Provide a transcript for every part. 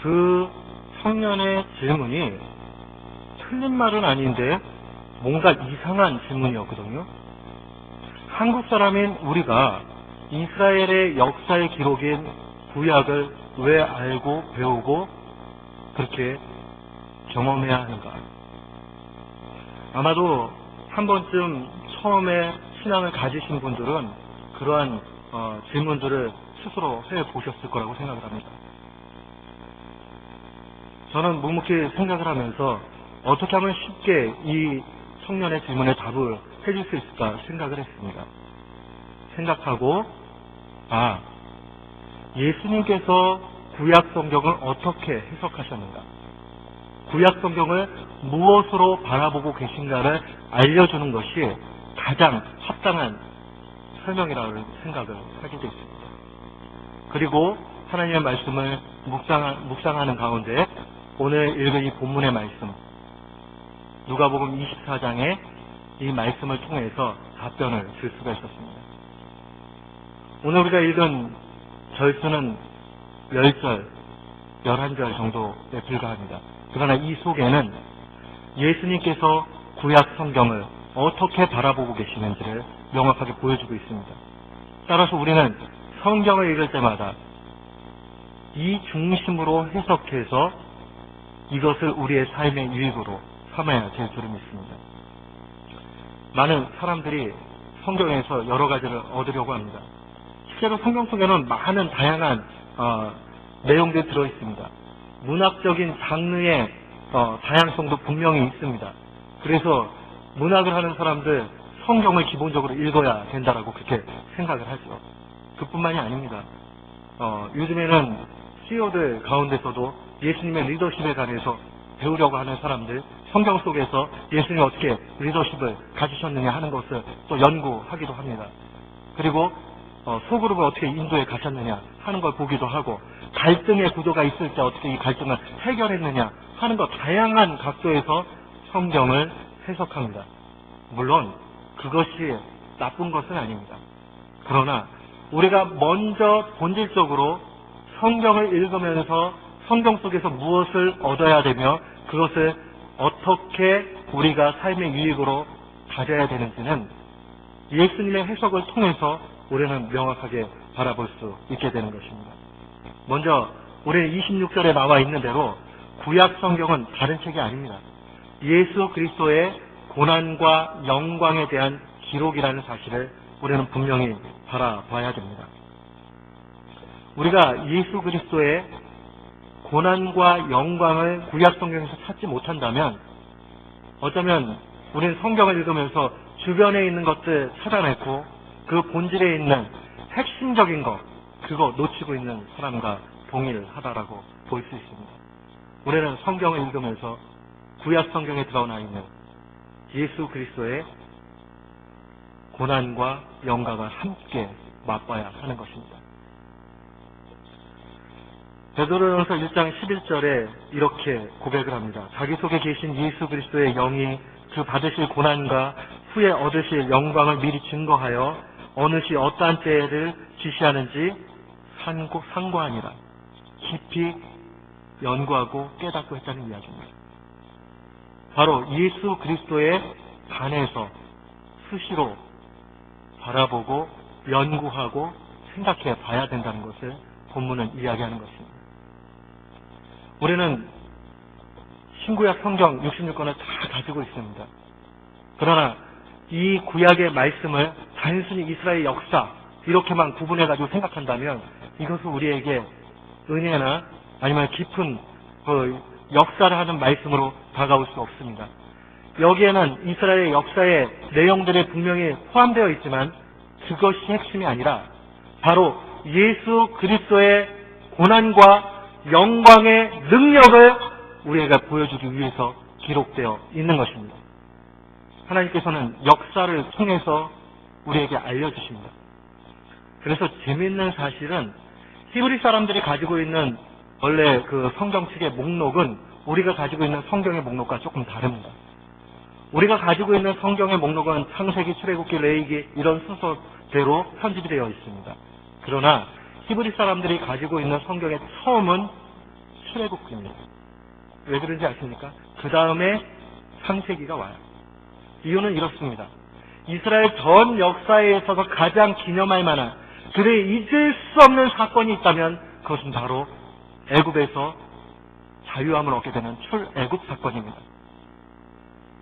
그 청년의 질문이 틀린 말은 아닌데 뭔가 이상한 질문이었거든요. 한국 사람인 우리가 이스라엘의 역사의 기록인 구약을 왜 알고 배우고 그렇게 경험해야 하는가? 아마도 한 번쯤 처음에 신앙을 가지신 분들은 그러한 질문들을 스스로 해보셨을 거라고 생각을 합니다. 저는 묵묵히 생각을 하면서 어떻게 하면 쉽게 이 청년의 질문에 답을 해줄 수 있을까 생각을 했습니다. 생각하고 예수님께서 구약 성경을 어떻게 해석하셨는가? 구약 성경을 무엇으로 바라보고 계신가를 알려주는 것이 가장 합당한 설명이라고 생각을 하게 됐습니다. 그리고 하나님의 말씀을 묵상하는 가운데 오늘 읽은 이 본문의 말씀, 누가복음 24장의 이 말씀을 통해서 답변을 줄 수가 있었습니다. 오늘 우리가 읽은 절수는 10절, 11절 정도에 불과합니다. 그러나 이 속에는 예수님께서 구약 성경을 어떻게 바라보고 계시는지를 명확하게 보여주고 있습니다. 따라서 우리는 성경을 읽을 때마다 이 중심으로 해석해서 이것을 우리의 삶의 유익으로 삼아야 될 줄을 믿습니다. 많은 사람들이 성경에서 여러 가지를 얻으려고 합니다. 실제로 성경 속에는 많은 다양한 내용들이 들어있습니다. 문학적인 장르의 다양성도 분명히 있습니다. 그래서 문학을 하는 사람들 성경을 기본적으로 읽어야 된다라고 그렇게 생각을 하죠. 그뿐만이 아닙니다. 요즘에는 CEO들 가운데서도 예수님의 리더십에 관해서 배우려고 하는 사람들, 성경 속에서 예수님이 어떻게 리더십을 가지셨느냐 하는 것을 또 연구하기도 합니다. 그리고 소그룹을 어떻게 인도에 가셨느냐 하는 걸 보기도 하고, 갈등의 구도가 있을 때 어떻게 이 갈등을 해결했느냐 하는 것, 다양한 각도에서 성경을 해석합니다. 물론 그것이 나쁜 것은 아닙니다. 그러나 우리가 먼저 본질적으로 성경을 읽으면서 성경 속에서 무엇을 얻어야 되며 그것을 어떻게 우리가 삶의 유익으로 가져야 되는지는 예수님의 해석을 통해서 우리는 명확하게 바라볼 수 있게 되는 것입니다. 먼저 우리는 26절에 나와 있는 대로 구약 성경은 다른 책이 아닙니다. 예수 그리스도의 고난과 영광에 대한 기록이라는 사실을 우리는 분명히 바라봐야 됩니다. 우리가 예수 그리스도의 고난과 영광을 구약 성경에서 찾지 못한다면 어쩌면 우리는 성경을 읽으면서 주변에 있는 것들 찾아내고 그 본질에 있는 핵심적인 것, 그거 놓치고 있는 사람과 동일하다라고 볼 수 있습니다. 우리는 성경을 읽으면서 구약 성경에 드러나 있는 예수 그리스도의 고난과 영광을 함께 맛봐야 하는 것입니다. 베드로전서 1장 11절에 이렇게 고백을 합니다. 자기 속에 계신 예수 그리스도의 영이 그 받으실 고난과 후에 얻으실 영광을 미리 증거하여 어느 시 어떠한 때를 지시하는지 상고하니라. 깊이 연구하고 깨닫고 했다는 이야기입니다. 바로 예수 그리스도에 관해서 수시로 바라보고 연구하고 생각해 봐야 된다는 것을 본문은 이야기하는 것입니다. 우리는 신구약 성경 66권을 다 가지고 있습니다. 그러나 이 구약의 말씀을 단순히 이스라엘 역사 이렇게만 구분해가지고 생각한다면 이것은 우리에게 은혜나 아니면 깊은 역사를 하는 말씀으로 다가올 수 없습니다. 여기에는 이스라엘 역사의 내용들이 분명히 포함되어 있지만 그것이 핵심이 아니라 바로 예수 그리스도의 고난과 영광의 능력을 우리에게 보여주기 위해서 기록되어 있는 것입니다. 하나님께서는 역사를 통해서 우리에게 알려주십니다. 그래서 재미있는 사실은 히브리 사람들이 가지고 있는 원래 그 성경책의 목록은 우리가 가지고 있는 성경의 목록과 조금 다릅니다. 우리가 가지고 있는 성경의 목록은 창세기, 출애굽기, 레위기 이런 순서대로 편집이 되어 있습니다. 그러나 히브리 사람들이 가지고 있는 성경의 처음은 출애굽기입니다. 왜 그런지 아십니까? 그 다음에 창세기가 와요. 이유는 이렇습니다. 이스라엘 전 역사에 있어서 가장 기념할 만한, 그들이 잊을 수 없는 사건이 있다면 그것은 바로 애굽에서 자유함을 얻게 되는 출애굽 사건입니다.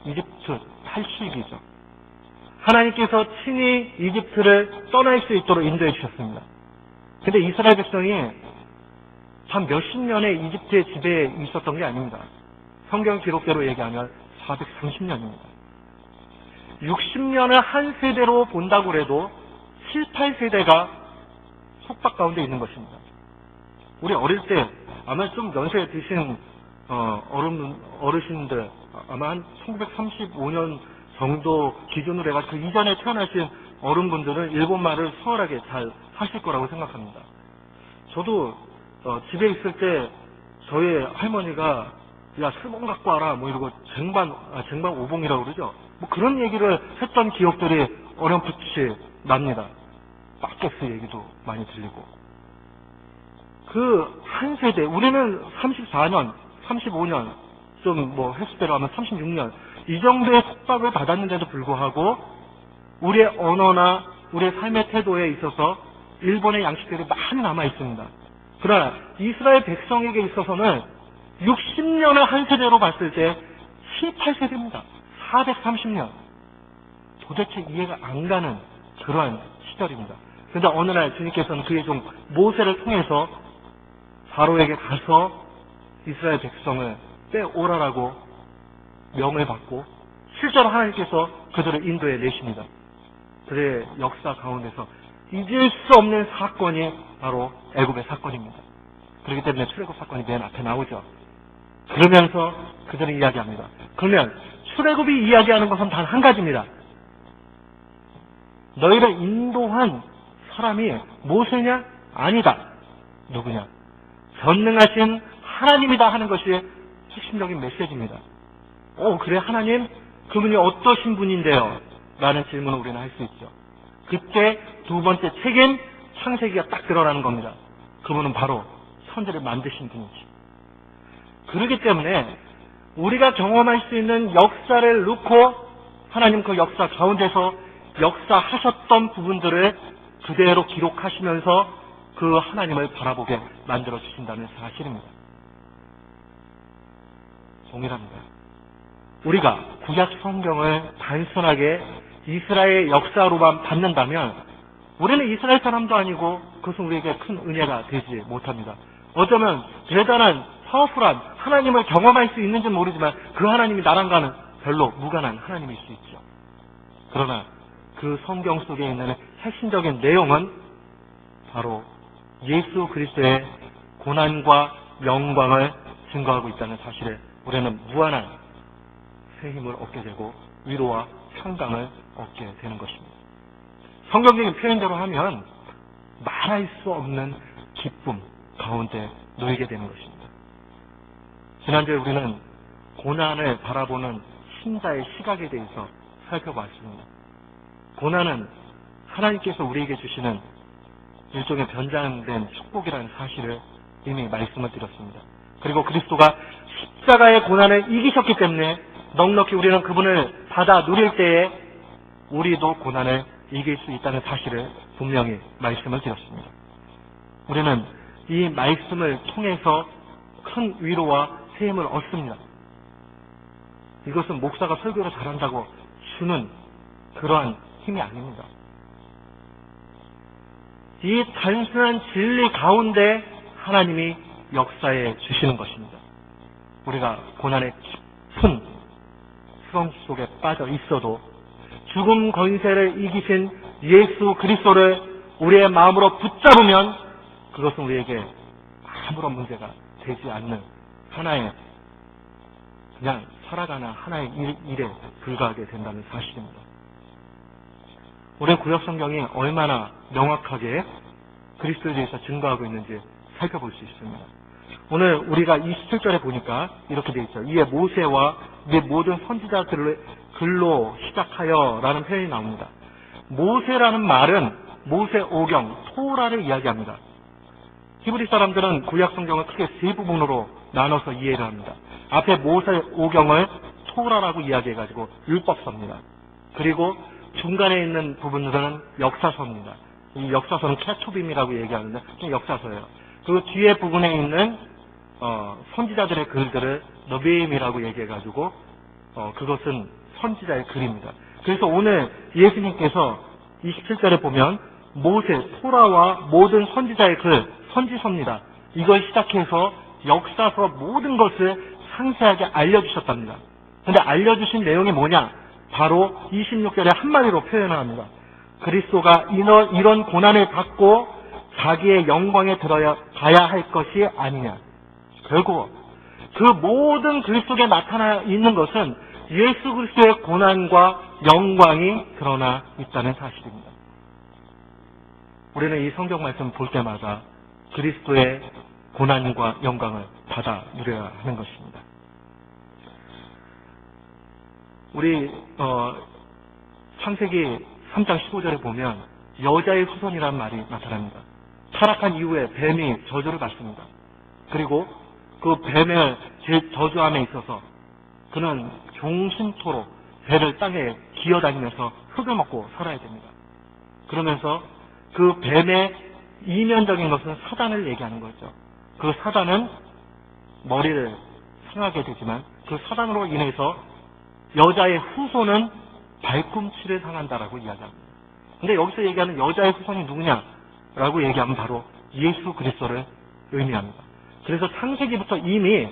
이집트 탈출기죠. 하나님께서 친히 이집트를 떠날 수 있도록 인도해 주셨습니다. 근데 이스라엘 백성이 한 몇십 년의 이집트의 지배에 있었던 게 아닙니다. 성경 기록대로 얘기하면 430년입니다. 60년을 한 세대로 본다고 해도 7, 8세대가 속박 가운데 있는 것입니다. 우리 어릴 때 아마 좀 연세 드신 어르신들 아마 한 1935년 정도 기준으로 해가 그 이전에 태어나신 어른분들은 일본말을 수월하게 잘 하실 거라고 생각합니다. 저도 집에 있을 때 저희 할머니가 야 스몬 갖고 와라 뭐 이러고 쟁반 오봉이라고 그러죠. 뭐 그런 얘기를 했던 기억들이 어렴풋이 납니다. 박격스 얘기도 많이 들리고. 그 한 세대, 우리는 34년, 35년, 좀 뭐 횟수대로 하면 36년, 이 정도의 속박을 받았는데도 불구하고 우리의 언어나 우리의 삶의 태도에 있어서 일본의 양식들이 많이 남아 있습니다. 그러나 이스라엘 백성에게 있어서는 60년을 한 세대로 봤을 때 7, 8세대입니다. 430년. 도대체 이해가 안 가는 그러한 시절입니다. 그런데 어느 날 주님께서는 그의 종 모세를 통해서 바로에게 가서 이스라엘 백성을 빼오라라고 명을 받고 실제로 하나님께서 그들을 인도해 내십니다. 그들의 역사 가운데서 잊을 수 없는 사건이 바로 애굽의 사건입니다. 그렇기 때문에 출애굽 사건이 맨 앞에 나오죠. 그러면서 그들은 이야기합니다. 그러면 출애굽이 이야기하는 것은 단 한 가지입니다. 너희를 인도한 사람이 모세냐? 아니다. 누구냐? 전능하신 하나님이다 하는 것이 핵심적인 메시지입니다. 그래 하나님? 그분이 어떠신 분인데요? 라는 질문을 우리는 할 수 있죠. 그때 두 번째 책인 창세기가 딱 드러나는 겁니다. 그분은 바로 천지를 만드신 분이지. 그렇기 때문에 우리가 경험할 수 있는 역사를 놓고 하나님 그 역사 가운데서 역사하셨던 부분들을 그대로 기록하시면서 그 하나님을 바라보게 만들어 주신다는 사실입니다. 동일합니다. 우리가 구약 성경을 단순하게 이스라엘 역사로만 받는다면 우리는 이스라엘 사람도 아니고 그것은 우리에게 큰 은혜가 되지 못합니다. 어쩌면 대단한 파워풀한 하나님을 경험할 수 있는지는 모르지만 그 하나님이 나랑과는 별로 무관한 하나님일 수 있죠. 그러나 그 성경 속에 있는 핵심적인 내용은 바로 예수 그리스도의 고난과 영광을 증거하고 있다는 사실에 우리는 무한한 새 힘을 얻게 되고 위로와 평강을 얻게 되는 것입니다. 성경적인 표현대로 하면 말할 수 없는 기쁨 가운데 놓이게 되는 것입니다. 지난주에 우리는 고난을 바라보는 신자의 시각에 대해서 살펴봤습니다. 고난은 하나님께서 우리에게 주시는 일종의 변장된 축복이라는 사실을 이미 말씀을 드렸습니다. 그리고 그리스도가 십자가의 고난을 이기셨기 때문에 넉넉히 우리는 그분을 받아 누릴 때에 우리도 고난을 이길 수 있다는 사실을 분명히 말씀을 드렸습니다. 우리는 이 말씀을 통해서 큰 위로와 새 힘을 얻습니다. 이것은 목사가 설교를 잘한다고 주는 그러한 힘이 아닙니다. 이 단순한 진리 가운데 하나님이 역사해 주시는 것입니다. 우리가 고난의 깊은 수렁 속에 빠져 있어도 죽음 권세를 이기신 예수 그리스도를 우리의 마음으로 붙잡으면 그것은 우리에게 아무런 문제가 되지 않는 하나의 그냥 살아가는 하나의 일에 불과하게 된다는 사실입니다. 우리의 구약 성경이 얼마나 명확하게 그리스도에 대해서 증거하고 있는지 살펴볼 수 있습니다. 오늘 우리가 27절에 보니까 이렇게 되어 있죠. 이에 모세와 내 모든 선지자들을 글로 시작하여 라는 표현이 나옵니다. 모세라는 말은 모세 오경, 토라를 이야기합니다. 히브리 사람들은 구약 성경을 크게 세 부분으로 나눠서 이해를 합니다. 앞에 모세오경을 토라라고 이야기해가지고 율법서입니다. 그리고 중간에 있는 부분들은 역사서입니다. 이 역사서는 케투빔이라고 얘기하는데 역사서예요. 그리고 뒤에 부분에 있는 선지자들의 글들을 너비임이라고 얘기해가지고 그것은 선지자의 글입니다. 그래서 오늘 예수님께서 27절에 보면 모세, 토라와 모든 선지자의 글, 선지서입니다. 이걸 시작해서 역사서 모든 것을 상세하게 알려주셨답니다. 근데 알려주신 내용이 뭐냐? 바로 26절에 한마디로 표현을 합니다. 그리스도가 이런 고난을 받고 자기의 영광에 들어가야 할 것이 아니냐. 결국 그 모든 글 속에 나타나 있는 것은 예수 그리스도의 고난과 영광이 드러나 있다는 사실입니다. 우리는 이 성경 말씀을 볼 때마다 그리스도의 고난과 영광을 받아 누려야 하는 것입니다. 우리 창세기 3장 15절에 보면 여자의 후손이라는 말이 나타납니다. 타락한 이후에 뱀이 저주를 받습니다. 그리고 그 뱀의 저주함에 있어서 그는 종신토록 배를 땅에 기어다니면서 흙을 먹고 살아야 됩니다. 그러면서 그 뱀의 이면적인 것은 사단을 얘기하는 거죠. 그 사단은 머리를 상하게 되지만 그 사단으로 인해서 여자의 후손은 발꿈치를 상한다라고 이야기합니다. 근데 여기서 얘기하는 여자의 후손이 누구냐라고 얘기하면 바로 예수 그리스도를 의미합니다. 그래서 창세기부터 이미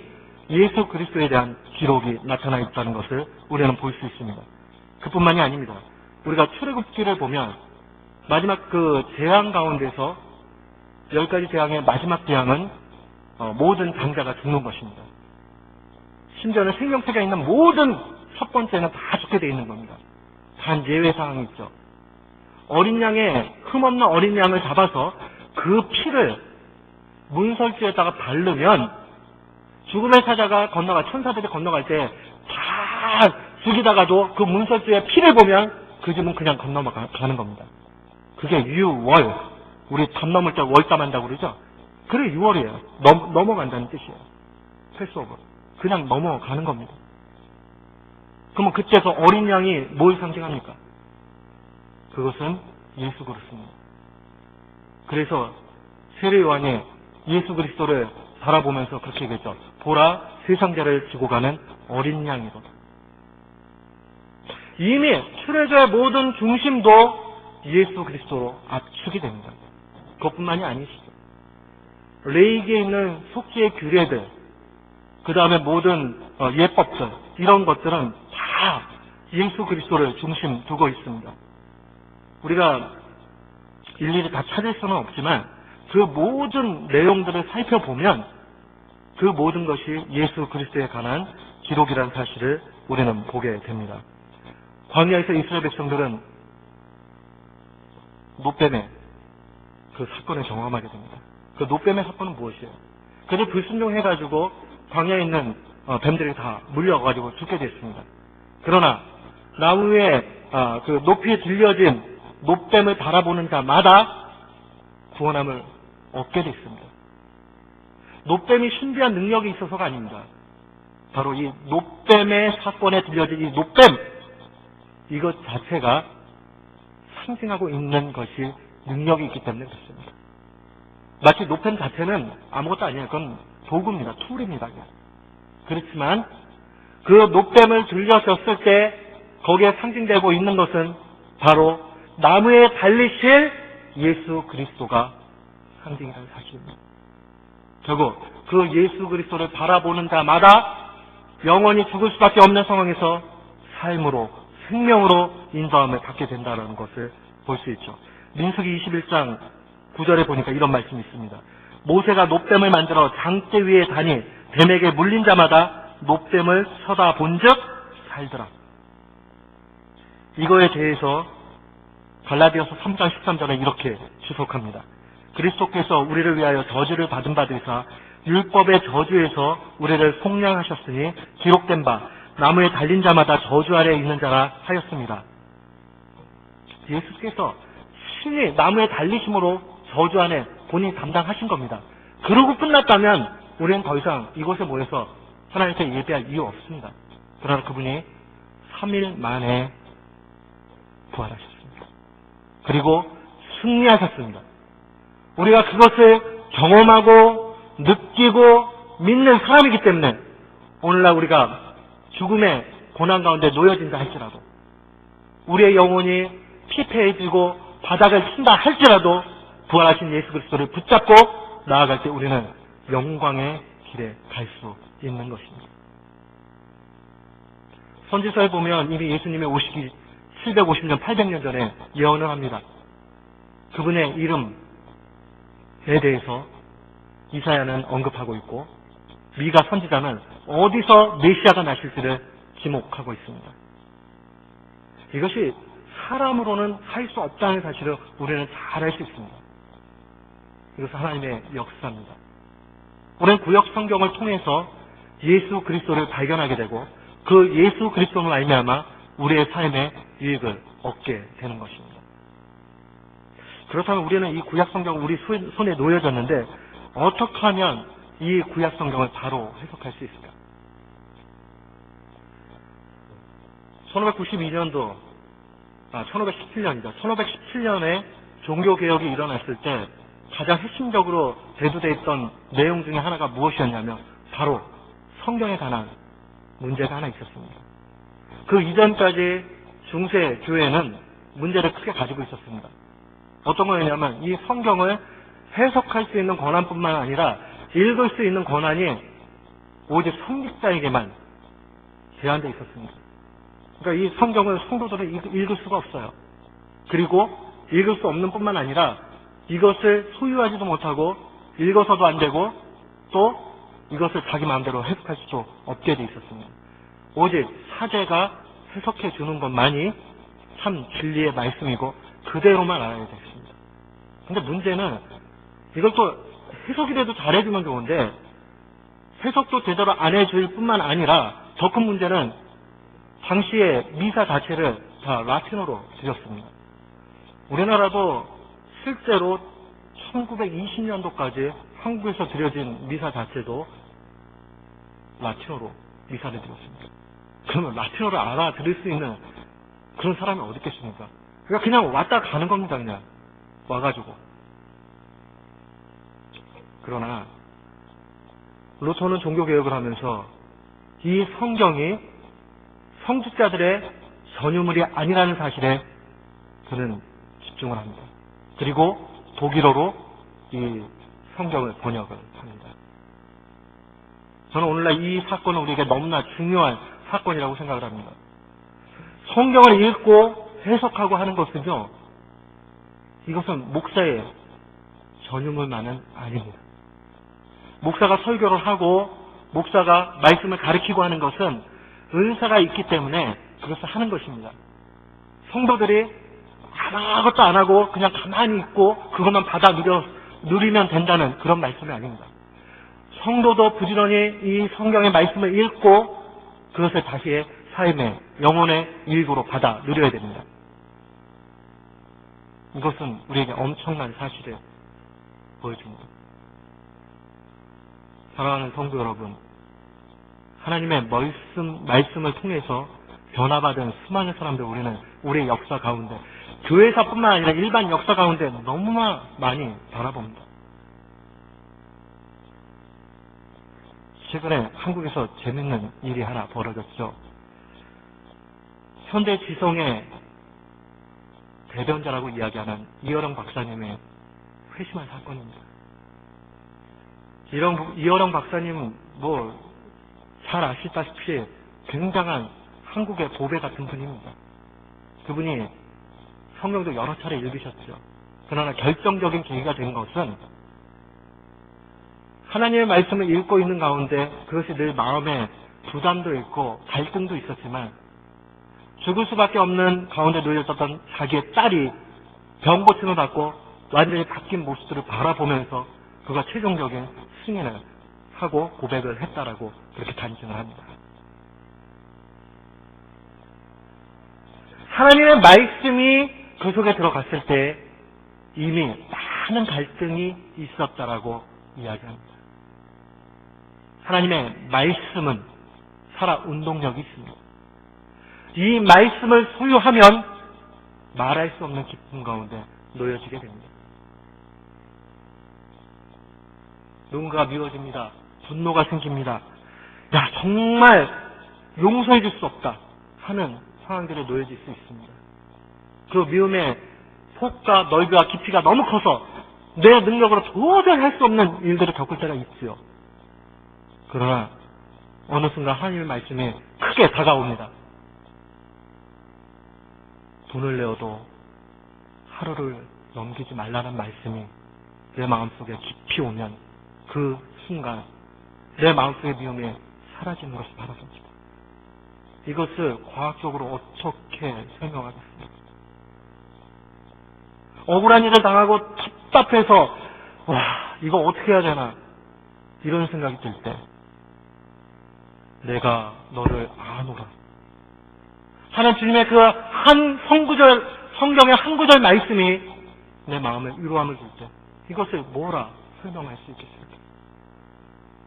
예수 그리스도에 대한 기록이 나타나 있다는 것을 우리는 볼 수 있습니다. 그뿐만이 아닙니다. 우리가 출애굽기를 보면 마지막 그 재앙 가운데서 10가지 재앙의 마지막 재앙은 모든 장자가 죽는 것입니다. 심지어는 생명체가 있는 모든 첫 번째는 다 죽게 되어 있는 겁니다. 단 예외 사항이 있죠. 어린 양의 흠없는 어린 양을 잡아서 그 피를 문설주에다가 바르면 죽음의 사자가 천사들이 건너갈 때 다 죽이다가도 그 문설주의 피를 보면 그 집은 그냥 건너가는 겁니다. 그게 유월. 우리 담 넘을 때 월담한다고 그러죠? 그래, 유월이에요. 넘어간다는 뜻이에요. 패스오버. 그냥 넘어가는 겁니다. 그러면 그때서 어린 양이 뭘 상징합니까? 그것은 예수 그리스도입니다. 그래서 세례 요한이 예수 그리스도를 바라보면서 그렇게 얘기했죠. 보라, 세상자를 지고 가는 어린 양이로다. 이미 출애굽의 모든 중심도 예수 그리스도로 압축이 됩니다. 그것뿐만이 아니시죠. 레위기에 있는 속죄의 규례들, 그 다음에 모든 예법들, 이런 것들은 다 예수 그리스도를 중심 두고 있습니다. 우리가 일일이 다 찾을 수는 없지만 그 모든 내용들을 살펴보면 그 모든 것이 예수 그리스도에 관한 기록이라는 사실을 우리는 보게 됩니다. 광야에서 이스라엘 백성들은 노뱀의 그 사건을 경험하게 됩니다. 그 노뱀의 사건은 무엇이에요? 그들 불순종해가지고 광야에 있는 뱀들이 다 물려가지고 죽게 됐습니다. 그러나 나무 위에 그 높이 들려진 노뱀을 바라보는 자마다 구원함을 얻게 됐습니다. 노뱀이 신비한 능력이 있어서가 아닙니다. 바로 이 노뱀의 사건에 들려진 이 노뱀, 이것 자체가 상징하고 있는 것이 능력이 있기 때문에 그렇습니다. 마치 노뱀 자체는 아무것도 아니에요. 그건 도구입니다. 툴입니다. 그렇지만 그 노뱀을 들려줬을 때 거기에 상징되고 있는 것은 바로 나무에 달리실 예수 그리스도가 상징이라는 사실입니다. 결국 그 예수 그리스도를 바라보는 자마다 영원히 죽을 수밖에 없는 상황에서 삶으로, 생명으로 인도함을 받게 된다는 것을 볼 수 있죠. 민수기 21장 9절에 보니까 이런 말씀이 있습니다. 모세가 노뱀을 만들어 장대 위에 다니 뱀에게 물린 자마다 노뱀을 쳐다본즉 살더라. 이거에 대해서 갈라디아서 3장 13절에 이렇게 주석합니다. 그리스도께서 우리를 위하여 저주를 받은 바 되사 율법의 저주에서 우리를 속량하셨으니 기록된 바 나무에 달린 자마다 저주 아래에 있는 자라 하였습니다. 예수께서 신이 나무에 달리심으로 저주 안에 본인이 담당하신 겁니다. 그러고 끝났다면 우리는 더 이상 이곳에 모여서 하나님께 예배할 이유 없습니다. 그러나 그분이 3일 만에 부활하셨습니다. 그리고 승리하셨습니다. 우리가 그것을 경험하고 느끼고 믿는 사람이기 때문에 오늘날 우리가 죽음의 고난 가운데 놓여진다 할지라도, 우리의 영혼이 피폐해지고 바닥을 친다 할지라도 부활하신 예수 그리스도를 붙잡고 나아갈 때 우리는 영광의 길에 갈 수 있는 것입니다. 선지서에 보면 이미 예수님의 오시기 750년, 800년 전에 예언을 합니다. 그분의 이름에 대해서 이사야는 언급하고 있고 미가 선지자는 어디서 메시아가 나실지를 지목하고 있습니다. 이것이 사람으로는 할 수 없다는 사실을 우리는 잘 알 수 있습니다. 이것은 하나님의 역사입니다. 우리는 구약 성경을 통해서 예수 그리스도를 발견하게 되고 그 예수 그리스도로 말미암아 우리의 삶에 유익을 얻게 되는 것입니다. 그렇다면 우리는 이 구약 성경을 우리 손에 놓여졌는데 어떻게 하면 이 구약 성경을 바로 해석할 수 있을까? 1517년이죠. 1517년에 종교개혁이 일어났을 때 가장 핵심적으로 대두되어 있던 내용 중에 하나가 무엇이었냐면 바로 성경에 관한 문제가 하나 있었습니다. 그 이전까지 중세 교회는 문제를 크게 가지고 있었습니다. 어떤 거였냐면 이 성경을 해석할 수 있는 권한뿐만 아니라 읽을 수 있는 권한이 오직 성직자에게만 제한되어 있었습니다. 그러니까 이 성경을 성도들은 읽을 수가 없어요. 그리고 읽을 수 없는 뿐만 아니라 이것을 소유하지도 못하고 읽어서도 안 되고 또 이것을 자기 마음대로 해석할 수도 없게 돼 있었습니다. 오직 사제가 해석해 주는 것만이 참 진리의 말씀이고 그대로만 알아야 됐습니다. 근데 문제는 이걸 또 해석이라도 잘해주면 좋은데 해석도 제대로 안 해줄 뿐만 아니라 더 큰 문제는 당시에 미사 자체를 다 라틴어로 드렸습니다. 우리나라도 실제로 1920년도까지 한국에서 드려진 미사 자체도 라틴어로 미사를 드렸습니다. 그러면 라틴어를 알아들을 수 있는 그런 사람이 어디 있겠습니까? 그러니까 그냥 왔다 가는 겁니다. 그냥 와가지고. 그러나 루터는 종교개혁을 하면서 이 성경이 성직자들의 전유물이 아니라는 사실에 그는 집중을 합니다. 그리고 독일어로 이 성경을 번역을 합니다. 저는 오늘날 이 사건은 우리에게 너무나 중요한 사건이라고 생각을 합니다. 성경을 읽고 해석하고 하는 것은요, 이것은 목사의 전유물만은 아닙니다. 목사가 설교를 하고 목사가 말씀을 가르치고 하는 것은 은사가 있기 때문에 그것을 하는 것입니다. 성도들이 아무것도 안 하고 그냥 가만히 있고 그것만 받아 누리면 된다는 그런 말씀이 아닙니다. 성도도 부지런히 이 성경의 말씀을 읽고 그것을 다시 삶의 영혼의 일부로 받아 누려야 됩니다. 이것은 우리에게 엄청난 사실을 보여줍니다. 사랑하는 성도 여러분, 하나님의 말씀을 통해서 변화받은 수많은 사람들 우리는 우리의 역사 가운데 교회사뿐만 아니라 일반 역사 가운데 너무나 많이 바라봅니다. 최근에 한국에서 재밌는 일이 하나 벌어졌죠. 현대 지성의 대변자라고 이야기하는 이어령 박사님의 회심한 사건입니다. 이어령 박사님은 잘 아시다시피 굉장한 한국의 보배 같은 분입니다. 그분이 성경도 여러 차례 읽으셨죠. 그러나 결정적인 계기가 된 것은 하나님의 말씀을 읽고 있는 가운데 그것이 늘 마음에 부담도 있고 갈등도 있었지만 죽을 수밖에 없는 가운데 놓여졌던 자기의 딸이 병 고침을 받고 완전히 바뀐 모습들을 바라보면서 그가 최종적인 승인을 하고 고백을 했다라고 그렇게 단증을 합니다. 하나님의 말씀이 그 속에 들어갔을 때 이미 많은 갈등이 있었다라고 이야기합니다. 하나님의 말씀은 살아 운동력이 있습니다. 이 말씀을 소유하면 말할 수 없는 기쁨 가운데 놓여지게 됩니다. 누군가가 미워집니다. 분노가 생깁니다. 야, 정말 용서해 줄 수 없다 하는 상황들에 놓여질 수 있습니다. 그 미움의 폭과 넓이와 깊이가 너무 커서 내 능력으로 도저히 할 수 없는 일들을 겪을 때가 있지요. 그러나 어느 순간 하나님의 말씀이 크게 다가옵니다. 돈을 내어도 하루를 넘기지 말라는 말씀이 내 마음속에 깊이 오면 그 순간 내 마음속의 미움이 사라지는 것을 바라봅니다. 이것을 과학적으로 어떻게 설명하겠습니까? 억울한 일을 당하고 답답해서 와, 이거 어떻게 해야 되나 이런 생각이 들 때 내가 너를 아노라 하는 주님의 그 한 성경의 한 구절 말씀이 내 마음에 위로함을 줄 때 이것을 뭐라 설명할 수 있겠습니까?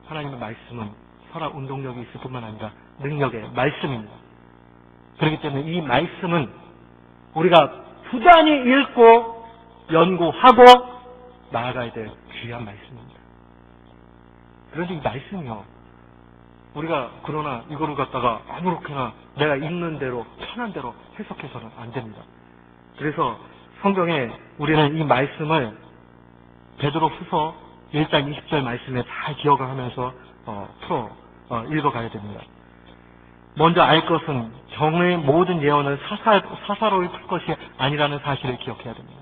하나님의 말씀은 살아 운동력이 있을 뿐만 아니라 능력의 말씀입니다. 그렇기 때문에 이 말씀은 우리가 부단히 읽고 연구하고 나아가야 될 귀한 말씀입니다. 그런데 이 말씀이요, 우리가 그러나 이거를 갖다가 아무렇게나 내가 읽는 대로 편한 대로 해석해서는 안 됩니다. 그래서 성경에 우리는 이 말씀을 베드로후서 1장 20절 말씀에 잘 기억을 하면서 읽어가야 됩니다. 먼저 알 것은 정의 모든 예언을 사사로이 풀 것이 아니라는 사실을 기억해야 됩니다.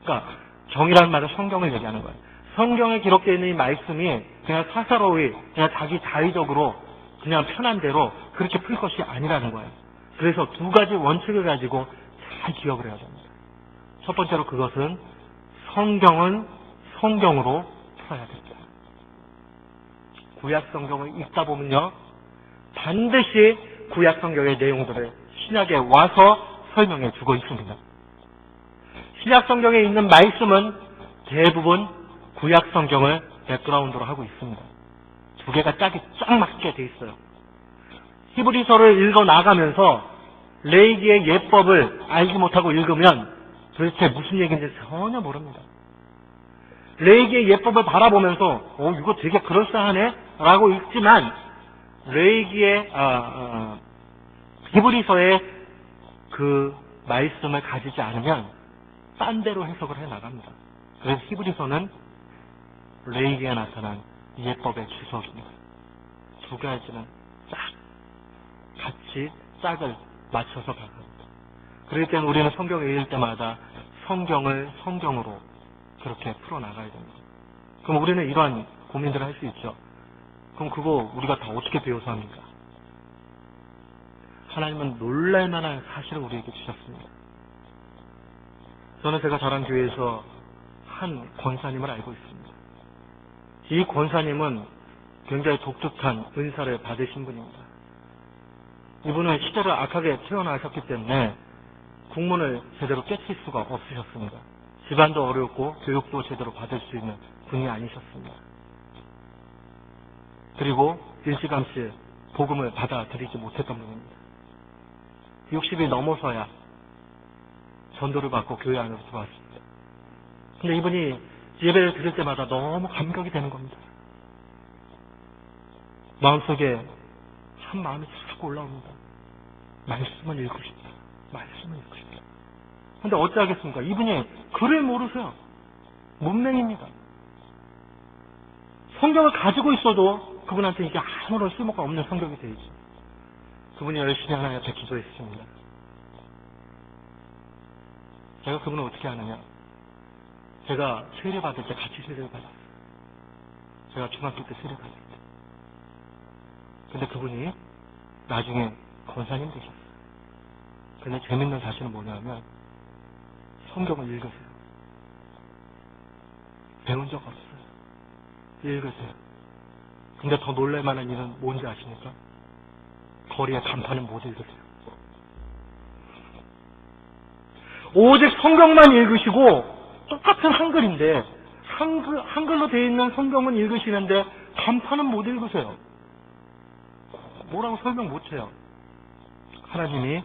그러니까 정이라는 말은 성경을 얘기하는 거예요. 성경에 기록되어 있는 이 말씀이 그냥 사사로이 그냥 자기 자의적으로 그냥 편한 대로 그렇게 풀 것이 아니라는 거예요. 그래서 두 가지 원칙을 가지고 잘 기억을 해야 됩니다. 첫 번째로 그것은 성경은 성경으로 풀어야 됩니다. 구약 성경을 읽다 보면요, 반드시 구약 성경의 내용들을 신약에 와서 설명해 주고 있습니다. 신약 성경에 있는 말씀은 대부분 구약 성경을 백그라운드로 하고 있습니다. 두 개가 딱 맞게 돼 있어요. 히브리서를 읽어 나가면서 레위기의 예법을 알지 못하고 읽으면 도대체 무슨 얘기인지 전혀 모릅니다. 레위기의 예법을 바라보면서 이거 되게 그럴싸하네 라고 읽지만 레위기의 히브리서의 그 말씀을 가지지 않으면 딴 데로 해석을 해 나갑니다. 그래서 히브리서는 레위기에 나타난 예법의 주석입니다. 두 가지는 같이 짝을 맞춰서 가갑니다. 그렇기 때문에 우리는 성경을 읽을 때마다 성경을 성경으로 그렇게 풀어나가야 됩니다. 그럼 우리는 이러한 고민들을 할 수 있죠. 그럼 그거 우리가 다 어떻게 배워서 합니까? 하나님은 놀랄만한 사실을 우리에게 주셨습니다. 저는 제가 자란 교회에서 한 권사님을 알고 있습니다. 이 권사님은 굉장히 독특한 은사를 받으신 분입니다. 이분은 시대를 악하게 태어나셨기 때문에 국문을 제대로 깨칠 수가 없으셨습니다. 집안도 어렵고 교육도 제대로 받을 수 있는 분이 아니셨습니다. 그리고 일찌감치 복음을 받아들이지 못했던 분입니다. 60이 넘어서야 전도를 받고 교회 안으로 들어왔습니다. 근데 이분이 예배를 드릴 때마다 너무 감격이 되는 겁니다. 마음속에 한 마음이 자꾸 올라옵니다. 말씀을 읽고 싶다. 말씀을 읽고 싶다. 근데 어찌하겠습니까? 이분이 글을 모르세요. 문맹입니다. 성경을 가지고 있어도 그분한테 이게 아무런 쓸모가 없는 성경이 되어 있죠. 그분이 열심히 하나님 앞에 기도했습니다. 제가 그분을 어떻게 아느냐? 제가 세례 받을 때 같이 세례를 받았어요. 제가 중학교 때 세례 받을 때. 근데 그분이 나중에 권사님 되셨어요. 근데 재밌는 사실은 뭐냐면 성경을 읽으세요. 배운 적 없어요. 읽으세요. 근데 더 놀랄만한 일은 뭔지 아십니까? 거리에 간판은 못 읽으세요. 오직 성경만 읽으시고 똑같은 한글인데 한글로 되어 있는 성경은 읽으시는데 간판은 못 읽으세요. 뭐라고 설명 못해요. 하나님이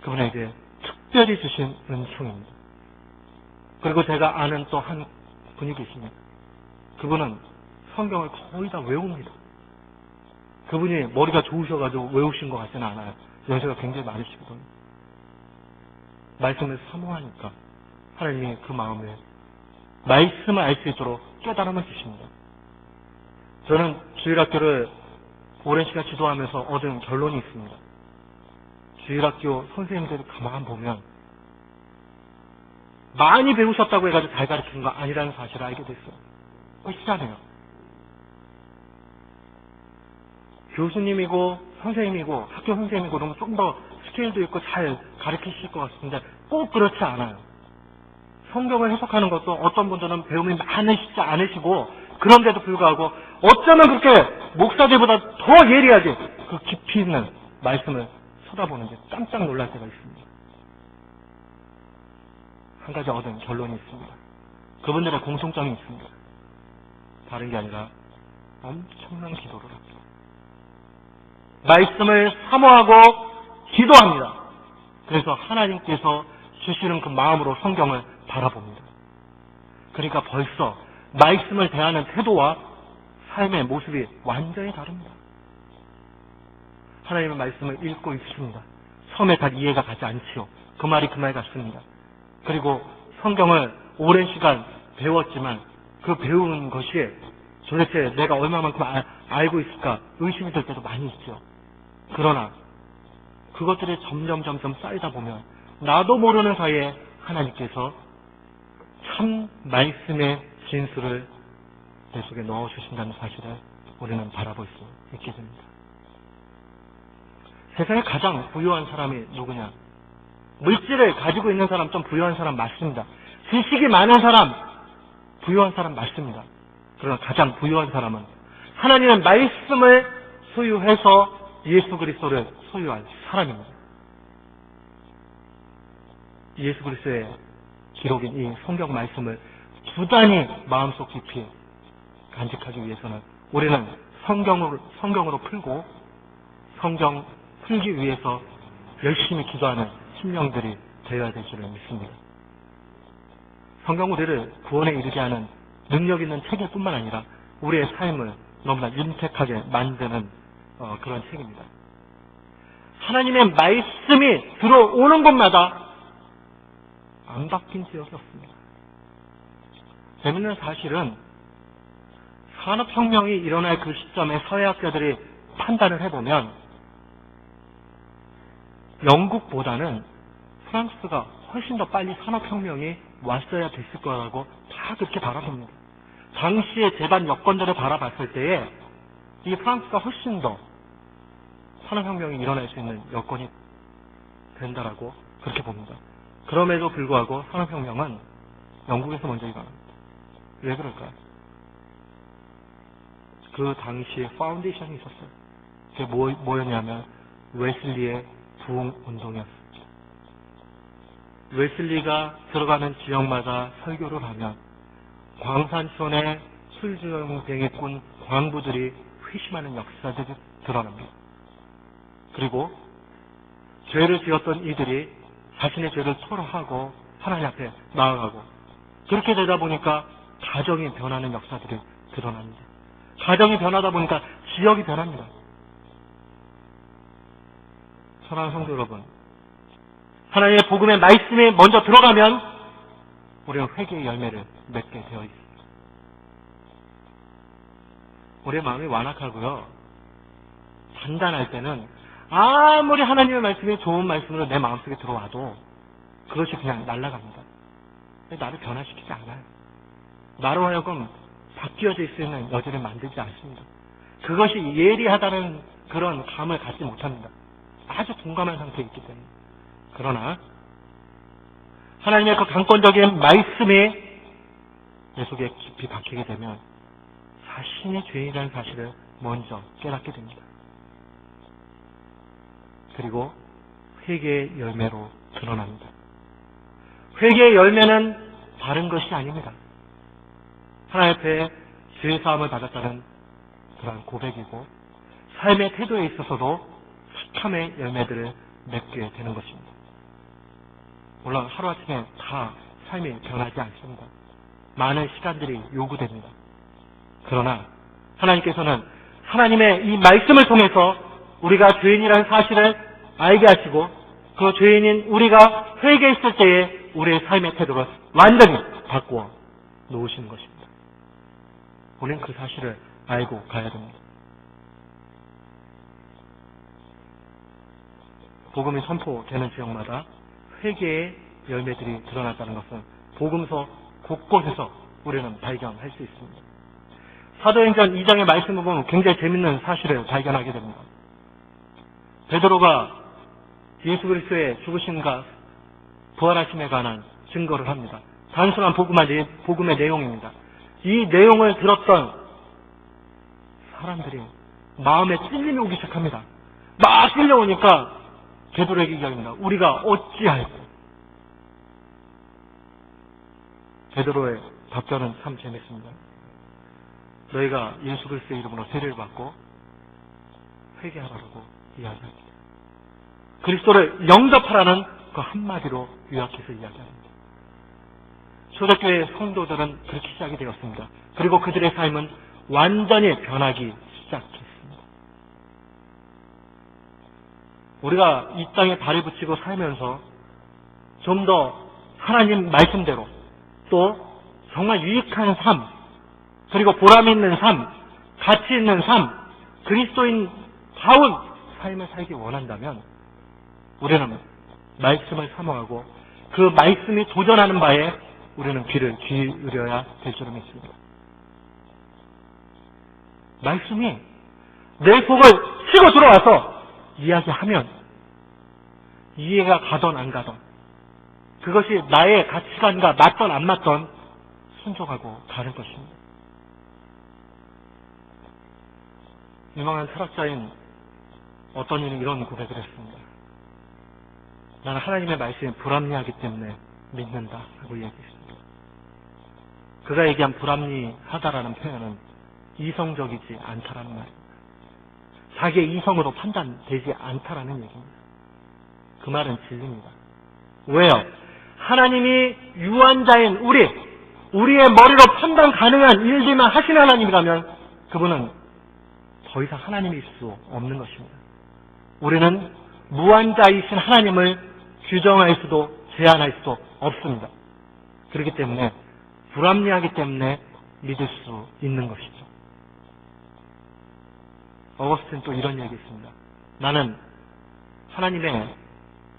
그분에게 특별히 주신 은총입니다. 그리고 제가 아는 또 한 분이 계십니다. 그분은 성경을 거의 다 외웁니다. 그분이 머리가 좋으셔가지고 외우신 것 같지는 않아요. 연세가 굉장히 많으시거든요. 말씀을 사모하니까 하나님이 그 마음에 말씀을 알 수 있도록 깨달음을 주십니다. 저는 주일학교를 오랜 시간 지도하면서 얻은 결론이 있습니다. 주일학교 선생님들을 가만 보면 많이 배우셨다고 해가지고 잘 가르치는 거 아니라는 사실을 알게 됐어요. 희한해요. 교수님이고 선생님이고 학교 선생님이고 그러면 좀 더 스케일도 있고 잘 가르치실 것 같은데 꼭 그렇지 않아요. 성경을 해석하는 것도 어떤 분들은 배움이 많으시지 않으시고 그런데도 불구하고 어쩌면 그렇게 목사들보다 더 예리하게 그 깊이 있는 말씀을 쳐다보는데 깜짝 놀랄 때가 있습니다. 한 가지 얻은 결론이 있습니다. 그분들의 공통점이 있습니다. 다른 게 아니라 엄청난 기도를 합니다. 말씀을 사모하고 기도합니다. 그래서 하나님께서 주시는 그 마음으로 성경을 바라봅니다. 그러니까 벌써 말씀을 대하는 태도와 삶의 모습이 완전히 다릅니다. 하나님의 말씀을 읽고 있습니다. 처음에 다 이해가 가지 않지요. 그 말이 그 말 같습니다. 그리고 성경을 오랜 시간 배웠지만 그 배우는 것이 도대체 내가 얼마만큼 알고 있을까 의심이 될 때도 많이 있죠. 그러나 그것들이 점점 쌓이다 보면 나도 모르는 사이에 하나님께서 참 말씀의 진수를 내 속에 넣어주신다는 사실을 우리는 바라볼 수 있게 됩니다. 세상에 가장 부유한 사람이 누구냐? 물질을 가지고 있는 사람 좀 부유한 사람 맞습니다. 지식이 많은 사람 부유한 사람 맞습니다. 그러나 가장 부유한 사람은 하나님의 말씀을 소유해서 예수 그리스도를 소유한 사람입니다. 예수 그리스도의 기록인 이 성경 말씀을 부단히 마음속 깊이 간직하기 위해서는 우리는 성경으로 풀고 성경 풀기 위해서 열심히 기도하는 심령들이 되어야 될 줄을 믿습니다. 성경 우리를 구원에 이르게 하는 능력 있는 책일 뿐만 아니라 우리의 삶을 너무나 윤택하게 만드는 그런 책입니다. 하나님의 말씀이 들어오는 곳마다 안 바뀐 지역이 없습니다. 재밌는 사실은 산업혁명이 일어날 그 시점에 서해학자들이 판단을 해보면 영국보다는 프랑스가 훨씬 더 빨리 산업혁명이 왔어야 됐을 거라고 다 그렇게 바라봅니다. 당시의 재반 여건들을 바라봤을 때에 이 프랑스가 훨씬 더 산업혁명이 일어날 수 있는 여건이 된다라고 그렇게 봅니다. 그럼에도 불구하고 산업혁명은 영국에서 먼저 일어납니다. 왜 그럴까요? 그 당시에 파운데이션이 있었어요. 그게 뭐였냐면 웨슬리의 부흥운동이었습니다. 웨슬리가 들어가는 지역마다 설교를 하면 광산촌의 술주정뱅이 꾼 광부들이 회심하는 역사들이 드러납니다. 그리고 죄를 지었던 이들이 자신의 죄를 토로하고 하나님 앞에 나아가고 그렇게 되다 보니까 가정이 변하는 역사들이 드러납니다. 가정이 변하다 보니까 지역이 변합니다. 사랑하는 성도 여러분, 하나님의 복음의 말씀이 먼저 들어가면 우리는 회개의 열매를 맺게 되어 있습니다. 우리의 마음이 완악하고요, 단단할 때는 아무리 하나님의 말씀이 좋은 말씀으로 내 마음속에 들어와도 그것이 그냥 날아갑니다. 나를 변화시키지 않아요. 나로 하여금 바뀌어질 수 있는 여지를 만들지 않습니다. 그것이 예리하다는 그런 감을 갖지 못합니다. 아주 둔감한 상태에 있기 때문에. 그러나 하나님의 그 강권적인 말씀이 내 속에 깊이 박히게 되면 자신이 죄인이라는 사실을 먼저 깨닫게 됩니다. 그리고 회개의 열매로 드러납니다. 회개의 열매는 다른 것이 아닙니다. 하나님 앞에 죄사함을 받았다는 그러한 고백이고 삶의 태도에 있어서도 착함의 열매들을 맺게 되는 것입니다. 물론 하루아침에 다 삶이 변하지 않습니다. 많은 시간들이 요구됩니다. 그러나 하나님께서는 하나님의 이 말씀을 통해서 우리가 죄인이라는 사실을 알게 하시고 그 죄인인 우리가 회개했을 때에 우리의 삶의 태도를 완전히 바꾸어 놓으시는 것입니다. 우리는 그 사실을 알고 가야 됩니다. 복음이 선포되는 지역마다 회개의 열매들이 드러났다는 것은 복음서 곳곳에서 우리는 발견할 수 있습니다. 사도행전 2장의 말씀을 보면 굉장히 재밌는 사실을 발견하게 됩니다. 베드로가 예수 그리스도의 죽으심과 부활하심에 관한 증거를 합니다. 단순한 복음의 내용입니다. 이 내용을 들었던 사람들이 마음에 찔림이 오기 시작합니다. 막 찔려오니까 베드로에게 얘기합니다. 우리가 어찌할까? 베드로의 답변은 참 재밌습니다. 너희가 예수 그리스도의 이름으로 세례를 받고 회개하라고 이야기합니다. 그리스도를 영접하라는 그 한마디로 요약해서 이야기합니다. 초대교회 성도들은 그렇게 시작이 되었습니다. 그리고 그들의 삶은 완전히 변하기 시작했습니다. 우리가 이 땅에 발을 붙이고 살면서 좀 더 하나님 말씀대로 또 정말 유익한 삶, 그리고 보람 있는 삶, 가치 있는 삶, 그리스도인다운 삶을 살기 원한다면 우리는 말씀을 사모하고 그 말씀이 도전하는 바에 우리는 귀를 기울여야 될 줄을 믿습니다. 말씀이 내 속을 치고 들어와서 이야기하면 이해가 가던 안 가던 그것이 나의 가치관과 맞던 안 맞던 순종하고 가는 것입니다. 유명한 철학자인 어떤 이는 이런 고백을 했습니다. 나는 하나님의 말씀이 불합리하기 때문에 믿는다 하고 이야기했습니다. 그가 얘기한 불합리하다라는 표현은 이성적이지 않다라는 말입니다. 자기의 이성으로 판단되지 않다라는 얘기입니다. 그 말은 진리입니다. 왜요? 하나님이 유한자인 우리의 머리로 판단 가능한 일들만 하시는 하나님이라면 그분은 더 이상 하나님일 수 없는 것입니다. 우리는 무한자이신 하나님을 규정할 수도 제한할 수도 없습니다. 그렇기 때문에 불합리하기 때문에 믿을 수 있는 것이죠. 어거스틴 또 이런 얘기 있습니다. 나는 하나님의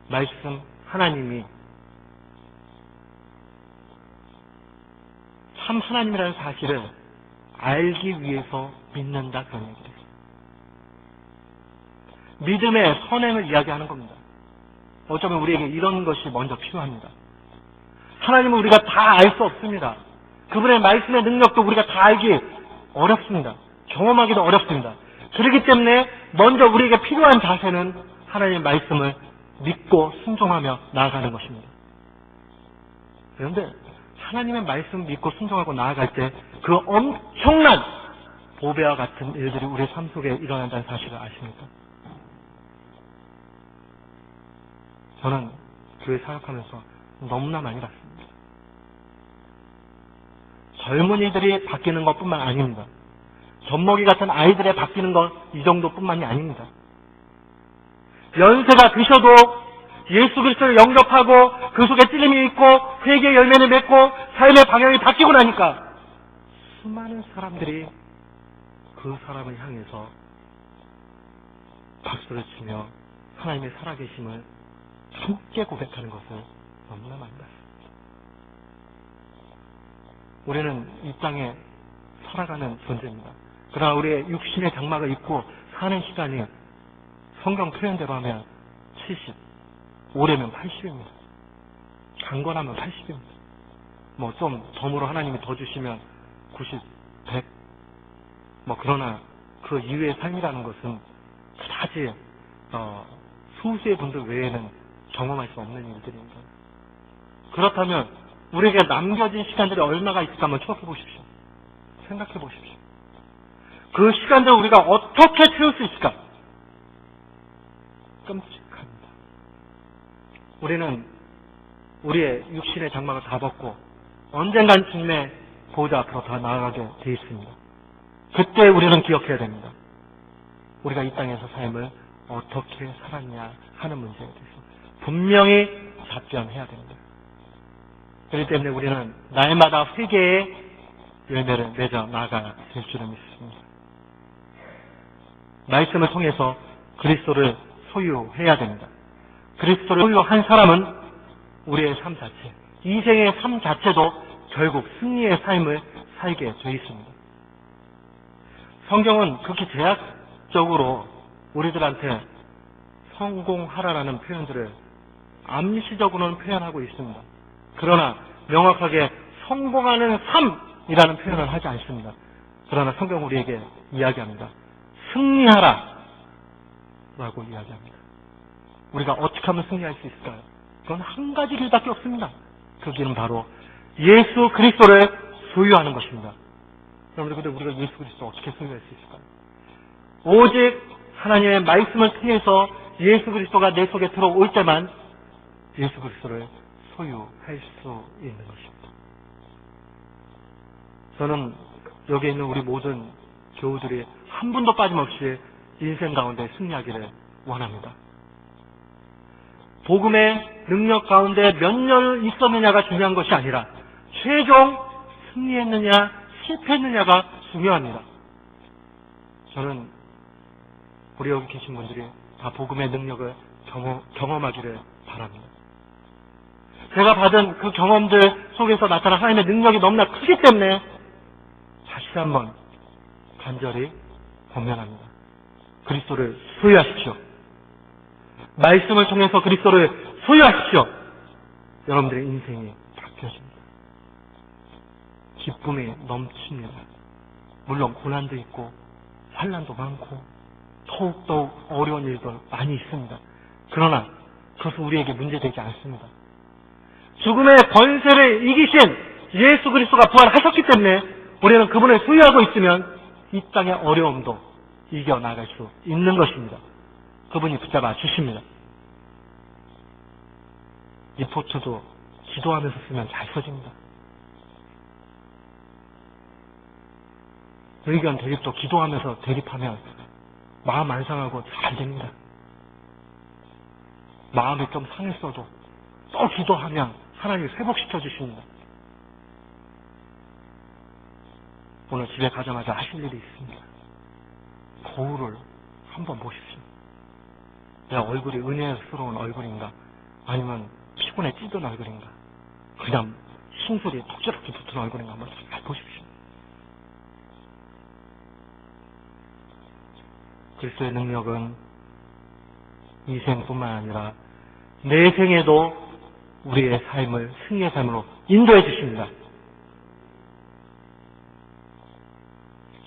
말씀, 하나님이 참 하나님이라는 사실을 알기 위해서 믿는다 그런 얘기를 했습니다. 믿음의 선행을 이야기하는 겁니다. 어쩌면 우리에게 이런 것이 먼저 필요합니다. 하나님은 우리가 다 알 수 없습니다. 그분의 말씀의 능력도 우리가 다 알기 어렵습니다. 경험하기도 어렵습니다. 그렇기 때문에 먼저 우리에게 필요한 자세는 하나님의 말씀을 믿고 순종하며 나아가는 것입니다. 그런데 하나님의 말씀 믿고 순종하고 나아갈 때 그 엄청난 보배와 같은 일들이 우리 삶 속에 일어난다는 사실을 아십니까? 저는 교회 사역하면서 너무나 많이 봤습니다. 젊은이들이 바뀌는 것뿐만 아닙니다. 젖먹이 같은 아이들의 바뀌는 것 이 정도뿐만이 아닙니다. 연세가 드셔도 예수 그리스도를 영접하고 그 속에 찔림이 있고 회개의 열매를 맺고 삶의 방향이 바뀌고 나니까 수많은 사람들이 그 사람을 향해서 박수를 치며 하나님의 살아계심을 함께 고백하는 것을 너무나 많이 봤습니다. 우리는 이 땅에 살아가는 존재입니다. 그러나 우리의 육신의 장막을 입고 사는 시간이 성경 표현대로 하면 70, 오래면 80입니다. 강건하면 80입니다. 뭐 좀 덤으로 하나님이 더 주시면 90, 100. 그러나 그 이후의 삶이라는 것은 그다지 소수의 분들 외에는 경험할 수 없는 일들입니다. 그렇다면 우리에게 남겨진 시간들이 얼마가 있을까 한번 추억해 보십시오. 생각해 보십시오. 그 시간들 우리가 어떻게 채울 수 있을까? 끔찍합니다. 우리는 우리의 육신의 장막을 다 벗고 언젠간 주님의 보좌 앞으로 다 나아가게 돼 있습니다. 그때 우리는 기억해야 됩니다. 우리가 이 땅에서 삶을 어떻게 살았냐 하는 문제에 대해서 분명히 답변해야 됩니다. 그렇기 때문에 우리는 날마다 회개의 열매를 맺어 나아가야 될 줄을 믿습니다. 말씀을 통해서 그리스도를 소유해야 됩니다. 그리스도를 소유한 사람은 우리의 삶 자체, 이생의 삶 자체도 결국 승리의 삶을 살게 되어 있습니다. 성경은 극히 제약적으로 우리들한테 성공하라라는 표현들을 암시적으로는 표현하고 있습니다. 그러나 명확하게 성공하는 삶이라는 표현을 하지 않습니다. 그러나 성경은 우리에게 이야기합니다. 승리하라 라고 이야기합니다. 우리가 어떻게 하면 승리할 수 있을까요? 그건 한 가지 길밖에 없습니다. 그 길은 바로 예수 그리스도를 소유하는 것입니다. 여러분들, 근데 우리가 예수 그리스도를 어떻게 소유할 수 있을까요? 오직 하나님의 말씀을 통해서 예수 그리스도가 내 속에 들어올 때만 예수 그리스도를 소유할 수 있는 것입니다. 저는 여기 있는 우리 모든 교우들이 한 분도 빠짐없이 인생 가운데 승리하기를 원합니다. 복음의 능력 가운데 몇 년을 있었느냐가 중요한 것이 아니라 최종 승리했느냐 실패했느냐가 중요합니다. 저는 우리 여기 계신 분들이 다 복음의 능력을 경험하기를 바랍니다. 제가 받은 그 경험들 속에서 나타난 하나님의 능력이 너무나 크기 때문에 다시 한번 간절히 권면합니다. 그리스도를 소유하십시오. 말씀을 통해서 그리스도를 소유하십시오. 여러분들의 인생이 바뀌어집니다. 기쁨이 넘칩니다. 물론 고난도 있고 환난도 많고 더욱더욱 어려운 일도 많이 있습니다. 그러나 그것은 우리에게 문제되지 않습니다. 죽음의 권세를 이기신 예수 그리스도가 부활하셨기 때문에 우리는 그분을 소유하고 있으면 이 땅의 어려움도 이겨나갈 수 있는 것입니다. 그분이 붙잡아 주십니다. 이 포트도 기도하면서 쓰면 잘 써집니다. 의견 대립도 기도하면서 대립하면 마음 안 상하고 잘 됩니다. 마음이 좀 상했어도 또 기도하면 하나님이 회복시켜 주십니다. 오늘 집에 가자마자 하실 일이 있습니다. 거울을 한번 보십시오. 내 얼굴이 은혜스러운 얼굴인가 아니면 피곤에 찌든 얼굴인가 그냥 심술이 톡지럽게 붙은 얼굴인가 한번 잘 보십시오. 그리스도의 능력은 이 생뿐만 아니라 내 생에도 우리의 삶을 승리의 삶으로 인도해 주십니다.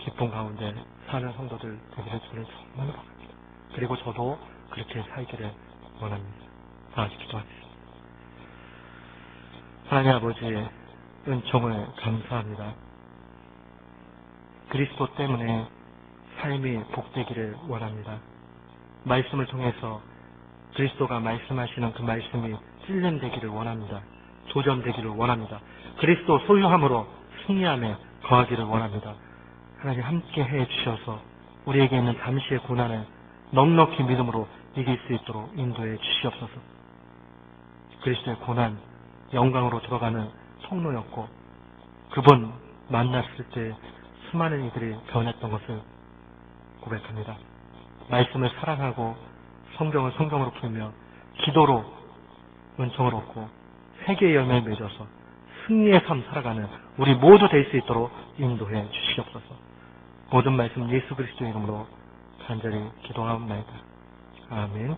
기쁨 가운데 사는 성도들 되기를 저는 정말 바랍니다. 그리고 저도 그렇게 살기를 원합니다. 다 같이 기도하겠습니다. 하나님 아버지의 은총을 감사합니다. 그리스도 때문에 삶이 복되기를 원합니다. 말씀을 통해서 그리스도가 말씀하시는 그 말씀이 찔림되기를 원합니다. 도전되기를 원합니다. 그리스도 소유함으로 승리함에 거하기를 원합니다. 하나님 함께 해 주셔서 우리에게 있는 잠시의 고난을 넉넉히 믿음으로 이길 수 있도록 인도해 주시옵소서. 그리스도의 고난, 영광으로 들어가는 통로였고 그분 만났을 때 수많은 이들이 변했던 것을 고백합니다. 말씀을 사랑하고 성경을 성경으로 풀며 기도로 은총을 얻고 회개의 열매를 맺어서 승리의 삶 살아가는 우리 모두 될 수 있도록 인도해 주시옵소서. 모든 말씀 예수 그리스도의 이름으로 간절히 기도하옵나이다. 아멘.